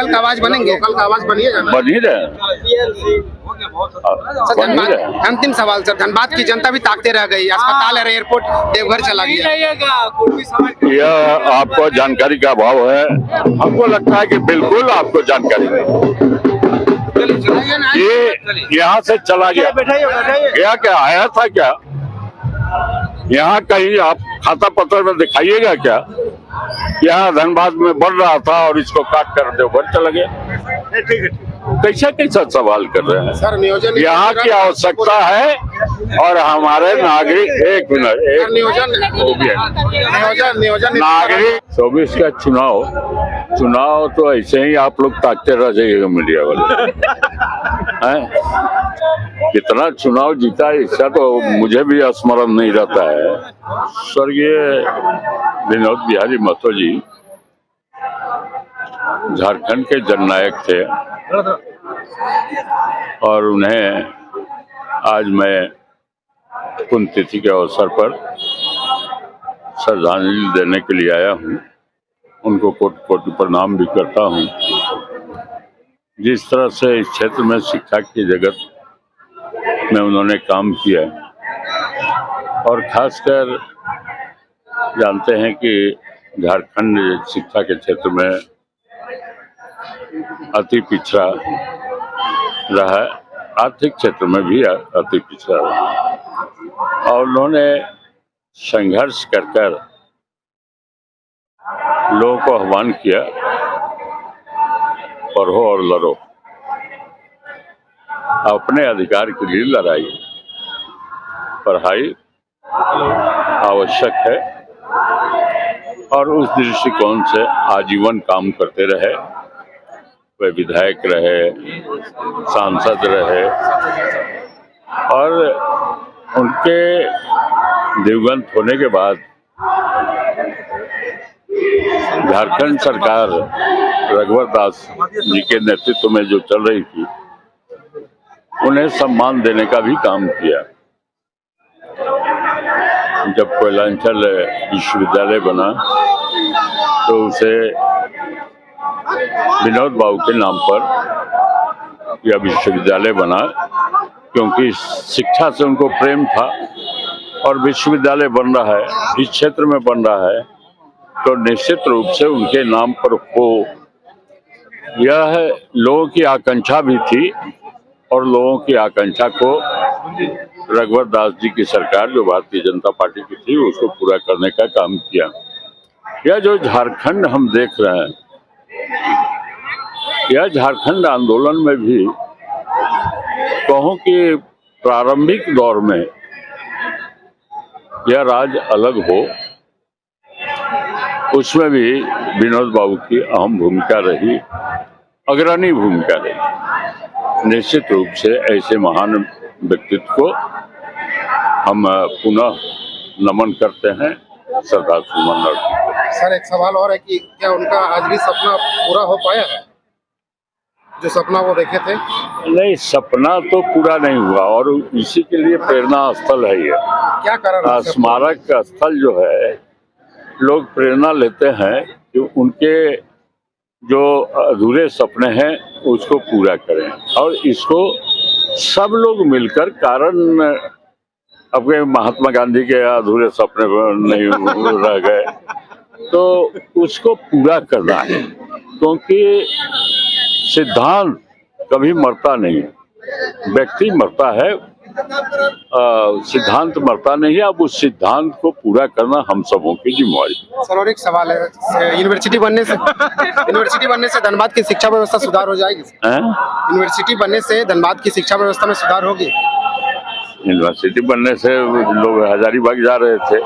Local का आवाज बनेंगे? लोकल का आवाज बनिए बन ही रहे। अंतिम सवाल सर, धनबाद की जनता भी ताकते रह गई, अस्पताल और एयरपोर्ट देवघर चला गया। यह आपको जानकारी का अभाव है। हमको लगता है कि बिल्कुल आपको जानकारी नहीं। ये यहाँ से चला गया, गया क्या, आया था क्या? यहाँ कहीं आप खाता पत्र में दिखाइएगा क्या? यहाँ धनबाद में बढ़ रहा था और इसको काट कर देवघर चला गया। ठीक है, कैसा कैसा सवाल कर रहे हैं सर? नियोजन यहाँ की आवश्यकता है और हमारे नागरिक, एक मिनट, नियोजन नागरिक 24 का चुनाव तो ऐसे ही आप लोग ताकते रह जाइएगा मीडिया वाले हैं। कितना चुनाव जीता इसका तो मुझे भी स्मरण नहीं रहता है। स्वर्गीय विनोद बिहारी महतो जी झारखंड के जननायक थे और उन्हें आज मैं पुण्यतिथि के अवसर पर श्रद्धांजलि देने के लिए आया हूँ। उनको कोटि कोटि प्रणाम भी करता हूँ। जिस तरह से इस क्षेत्र में शिक्षा की जगत में उन्होंने काम किया और खासकर जानते हैं कि झारखंड शिक्षा के क्षेत्र में अति पिछड़ा रहा है, आर्थिक क्षेत्र में भी अति पिछड़ा रहा और उन्होंने संघर्ष कर लोगों को आह्वान किया, पढ़ो और लड़ो, अपने अधिकार के लिए लड़ाई। पढ़ाई आवश्यक है और उस दृष्टिकोण से आजीवन काम करते रहे। वे विधायक रहे, सांसद रहे और उनके दिवंगत होने के बाद झारखंड सरकार रघुवर दास जी के नेतृत्व में जो चल रही थी, उन्हें सम्मान देने का भी काम किया। जब कोयलांचल विश्वविद्यालय बना तो उसे विनोद बाबू के नाम पर यह विश्वविद्यालय बना, क्योंकि शिक्षा से उनको प्रेम था और विश्वविद्यालय बन रहा है, इस क्षेत्र में बन रहा है तो निश्चित रूप से उनके नाम पर हो, यह लोगों की आकांक्षा भी थी और लोगों की आकांक्षा को रघुवर दास जी की सरकार जो भारतीय जनता पार्टी की थी उसको पूरा करने का काम किया। यह जो झारखंड हम देख रहे हैं, यह झारखंड आंदोलन में भी कहूँ कि प्रारंभिक दौर में यह राज्य अलग हो, उसमें भी विनोद बाबू की अहम भूमिका रही, अग्रणी भूमिका रही। निश्चित रूप से ऐसे महान व्यक्तित्व को हम पुनः नमन करते हैं, श्रद्धा सुमन अर्पित करते हैं। सर, एक सवाल और है कि क्या उनका आज भी सपना पूरा हो पाया है, जो सपना वो देखे थे? नहीं, सपना तो पूरा नहीं हुआ और इसी के लिए प्रेरणा स्थल है ये। क्या कारण? स्मारक स्थल जो है, लोग प्रेरणा लेते हैं कि उनके जो अधूरे सपने हैं उसको पूरा करें और इसको सब लोग मिलकर, कारण अब महात्मा गांधी के अधूरे सपने नहीं रह गए तो उसको पूरा करना है, क्योंकि सिद्धांत कभी मरता नहीं, व्यक्ति मरता है, सिद्धांत मरता नहीं है। अब उस सिद्धांत को पूरा करना हम सबों की जिम्मेवारी। सर, और एक सवाल है, यूनिवर्सिटी बनने से धनबाद की शिक्षा व्यवस्था सुधार हो जाएगी? यूनिवर्सिटी बनने से धनबाद की शिक्षा व्यवस्था में सुधार होगी? यूनिवर्सिटी बनने से लोग हजारीबाग जा रहे थे,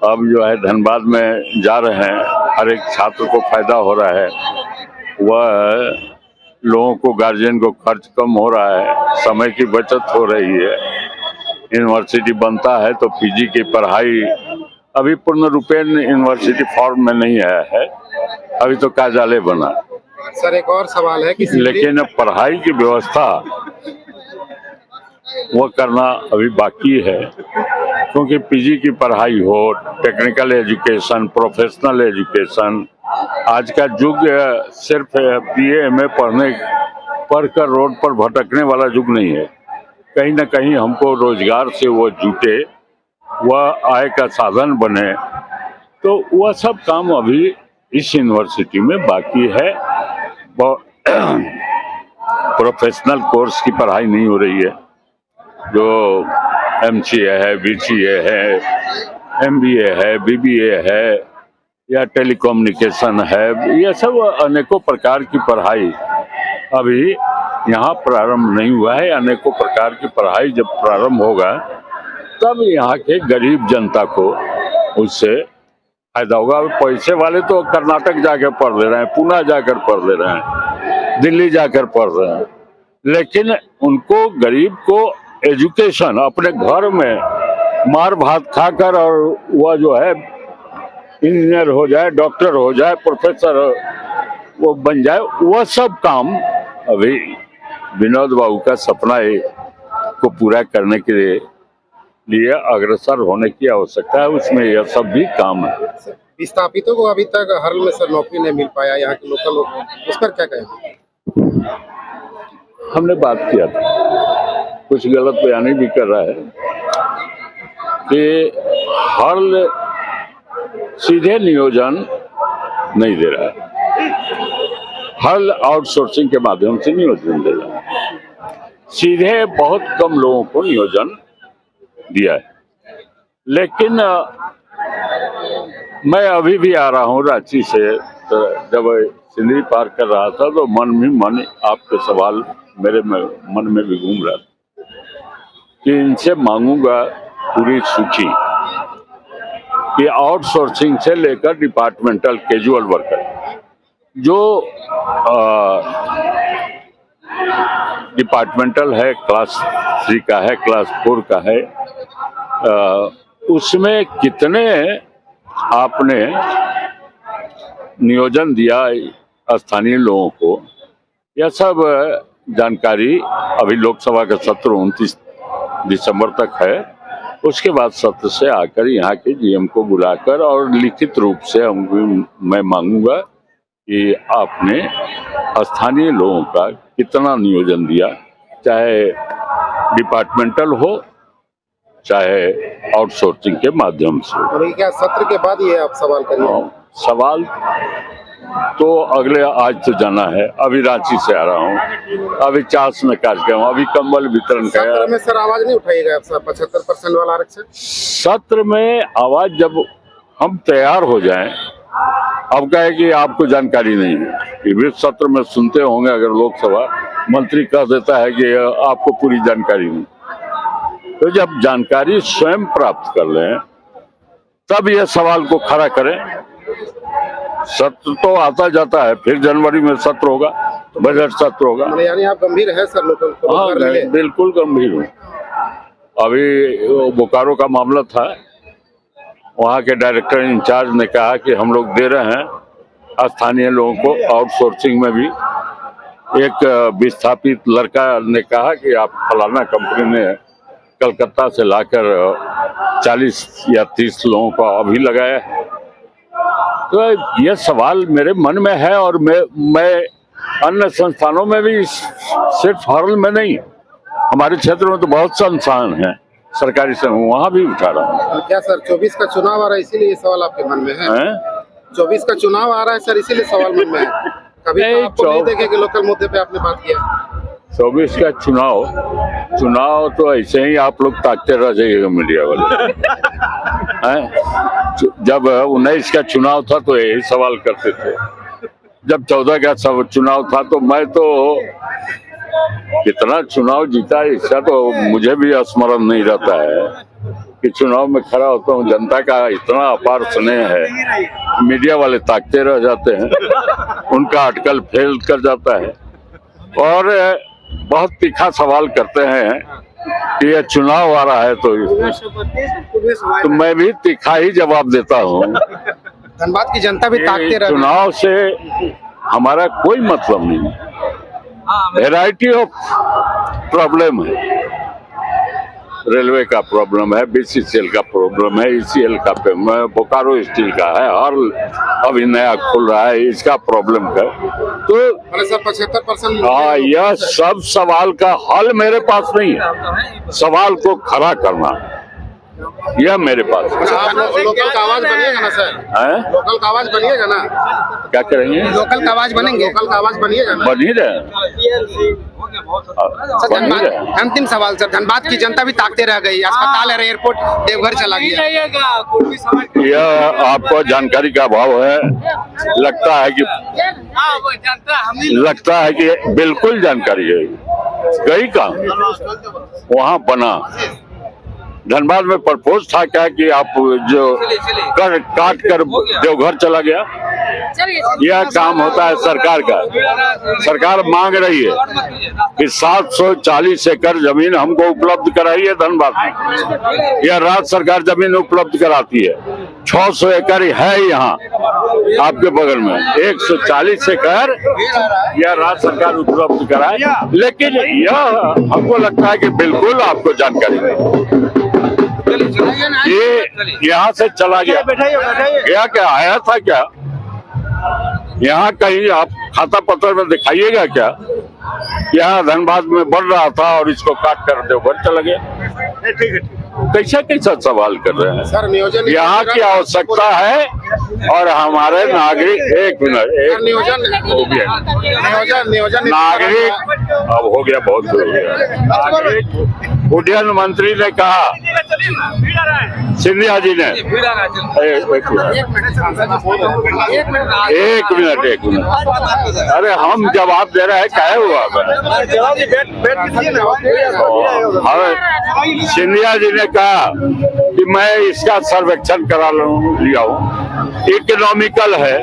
अब जो है धनबाद में जा रहे हैं, हर एक छात्र को फायदा हो रहा है, वह लोगों को, गार्जियन को खर्च कम हो रहा है, समय की बचत हो रही है। यूनिवर्सिटी बनता है तो पीजी की पढ़ाई अभी पूर्ण रूपेण यूनिवर्सिटी फॉर्म में नहीं आया है, अभी तो कार्यालय बना। सर, एक और सवाल है कि लेकिन पढ़ाई की व्यवस्था वो करना अभी बाकी है, क्योंकि पीजी की पढ़ाई हो, टेक्निकल एजुकेशन, प्रोफेशनल एजुकेशन, आज का युग सिर्फ BA MA पढ़कर रोड पर भटकने वाला युग नहीं है। कहीं ना कहीं हमको रोजगार से वो जुटे, वह आय का साधन बने, तो वह सब काम अभी इस यूनिवर्सिटी में बाकी है। प्रोफेशनल कोर्स की पढ़ाई नहीं हो रही है, जो MCA है, BCA है, MBA है, BBA है या टेलीकम्युनिकेशन है, ये सब अनेकों प्रकार की पढ़ाई अभी यहाँ प्रारंभ नहीं हुआ है। अनेकों प्रकार की पढ़ाई जब प्रारंभ होगा तब यहाँ के गरीब जनता को उससे फायदा होगा। पैसे वाले तो कर्नाटक जाकर पढ़ ले रहे हैं, पुणे जाकर पढ़ ले रहे हैं, दिल्ली जाकर पढ़ रहे हैं, लेकिन उनको गरीब को एजुकेशन अपने घर में मार भात खाकर और वह जो है इंजीनियर हो जाए, डॉक्टर हो जाए, प्रोफेसर वो बन जाए, वह सब काम अभी विनोद बाबू का सपना को पूरा करने के लिए अग्रसर होने की आवश्यकता है। उसमें यह सब भी काम है। विस्थापितों को अभी तक हर में सर नौकरी नहीं मिल पाया, यहाँ के लोकल लोग, उस पर क्या कहें? हमने बात किया था, कुछ गलत बयानी भी कर रहा है कि हर सीधे नियोजन नहीं दे रहा है, हर आउटसोर्सिंग के माध्यम से नियोजन दे रहा है, सीधे बहुत कम लोगों को नियोजन दिया है। लेकिन मैं अभी भी आ रहा हूँ रांची से, तो जब सिंदरी पार कर रहा था तो मन आपके सवाल मेरे मन में भी घूम रहा था कि इनसे मांगूंगा पूरी सूची कि आउटसोर्सिंग से लेकर डिपार्टमेंटल कैजुअल वर्कर जो डिपार्टमेंटल है, क्लास 3 का है, क्लास 4 का है, उसमें कितने आपने नियोजन दिया स्थानीय लोगों को, यह सब जानकारी अभी लोकसभा का सत्र 29 दिसंबर तक है। उसके बाद सत्र से आकर यहाँ के GM को बुलाकर और लिखित रूप से मैं मांगूंगा कि आपने स्थानीय लोगों का कितना नियोजन दिया, चाहे डिपार्टमेंटल हो चाहे आउटसोर्सिंग के माध्यम से। और ये क्या सत्र के बाद ये आप सवाल करिए? सवाल तो अगले आज तो जाना है, अभी रांची से आ रहा हूँ, अभी चास में कार्यक्रम, अभी कंबल वितरण का। सत्र में सर आवाज नहीं उठाइएगा आप? 75% वाला आरक्षण सत्र में आवाज जब हम तैयार हो जाएं, अब कहे कि आपको जानकारी नहीं है, ये भी सत्र में सुनते होंगे। अगर लोकसभा मंत्री कह देता है कि आपको पूरी जानकारी नहीं, तो जब जानकारी स्वयं प्राप्त कर लें तब यह सवाल को खड़ा करें। सत्र तो आता जाता है, फिर जनवरी में सत्र होगा, बजट सत्र होगा। यानी आप गंभीर है सर लोकल को? हाँ, बिल्कुल गंभीर हूँ। अभी बोकारो का मामला था, वहाँ के डायरेक्टर इंचार्ज ने कहा कि हम लोग दे रहे हैं स्थानीय लोगों को आउटसोर्सिंग में भी। एक विस्थापित लड़का ने कहा कि आप फलाना कंपनी ने कलकत्ता से लाकर 40 या 30 लोगों को अभी लगाया है। तो यह सवाल मेरे मन में है और मैं अन्य संस्थानों में भी, सिर्फ हर्ल में नहीं, हमारे क्षेत्र में तो बहुत संस्थान हैं सरकारी से, वहाँ भी उठा रहा हूँ। क्या सर 24 का चुनाव आ रहा है इसीलिए ये सवाल आपके मन में है? 24 का चुनाव आ रहा है सर, इसीलिए सवाल मन में है? कभी तो आपको नहीं देखे कि लोकल मुद्दे पे आपने बात किया? 24 का चुनाव तो ऐसे ही आप लोग ताकते रह जाइएगा मीडिया वाले हैं। जब 19 का चुनाव था तो यही सवाल करते थे, जब 14 का चुनाव था तो मैं तो कितना चुनाव जीता इसका तो मुझे भी स्मरण नहीं रहता है कि चुनाव में खड़ा होता हूँ। जनता का इतना अपार स्नेह है, मीडिया वाले ताकते रह जाते हैं, उनका अटकल फेल कर जाता है और बहुत तीखा सवाल करते हैं कि ये चुनाव आ रहा है तो मैं भी तीखा ही जवाब देता हूँ। धनबाद की जनता भी ताकते रहे। चुनाव से हमारा कोई मतलब नहीं, वैरायटी ऑफ प्रॉब्लम है। रेलवे का प्रॉब्लम है, BCCL का प्रॉब्लम है, ECL का बोकारो स्टील का है, और अभी नया खुल रहा है, इसका प्रॉब्लम है। तो अरे सर 75%। हाँ, यह सब सवाल का हल मेरे पास नहीं है। सवाल को खड़ा करना यह मेरे पास है। लोकल का आवाज बनिएगा ना सर? लोकल का आवाज बनिएगा ना? क्या करेंगे? लोकल का आवाज बनेंगे? लोकल का आवाज बनिएगा ना? बन ही रहे। सर धनबाद, अंतिम सवाल सर, धनबाद की जनता भी ताकते रह गई, अस्पताल और एयरपोर्ट देवघर चला गया। यह आपको जानकारी का अभाव है। लगता है कि बिल्कुल जानकारी है। गई कहाँ? वहाँ बना। धनबाद में प्रपोज था क्या कि आप जो काट कर देवघर चला गया? यह काम होता है सरकार का। सरकार मांग रही है कि 740 एकड़ जमीन हमको उपलब्ध कराइए धनबाद में। यह राज्य सरकार जमीन उपलब्ध कराती है। 600 एकड़ है यहाँ आपके बगल में, 140 एकड़ यह राज्य सरकार उपलब्ध कराए। लेकिन यह हमको लगता है कि बिल्कुल आपको जानकारी नहीं। ये यहाँ से चला गया, गया क्या? आया था क्या? यहाँ कहीं आप खाता पत्र में दिखाइएगा क्या? यहाँ धनबाद में बढ़ रहा था और इसको काट कर देवघर चला गया। कैसा सवाल कर रहे हैं सर? नियोजन यहाँ की आवश्यकता है और हमारे नागरिक, एक मिनट, नियोजन नागरिक अब हो गया, बहुत हो गया। नागरिक उड्डयन मंत्री ने कहा, सिंधिया जी ने, एक मिनट, अरे हम जवाब दे रहे हैं, क्या हुआ? सिंधिया जी ने कहा कि मैं इसका सर्वेक्षण करा लिया हूँ, इकोनॉमिकल है,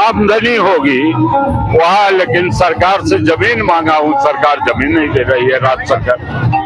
आमदनी होगी वहाँ, लेकिन सरकार से जमीन मांगा हूँ, सरकार जमीन नहीं दे रही है, राज्य सरकार।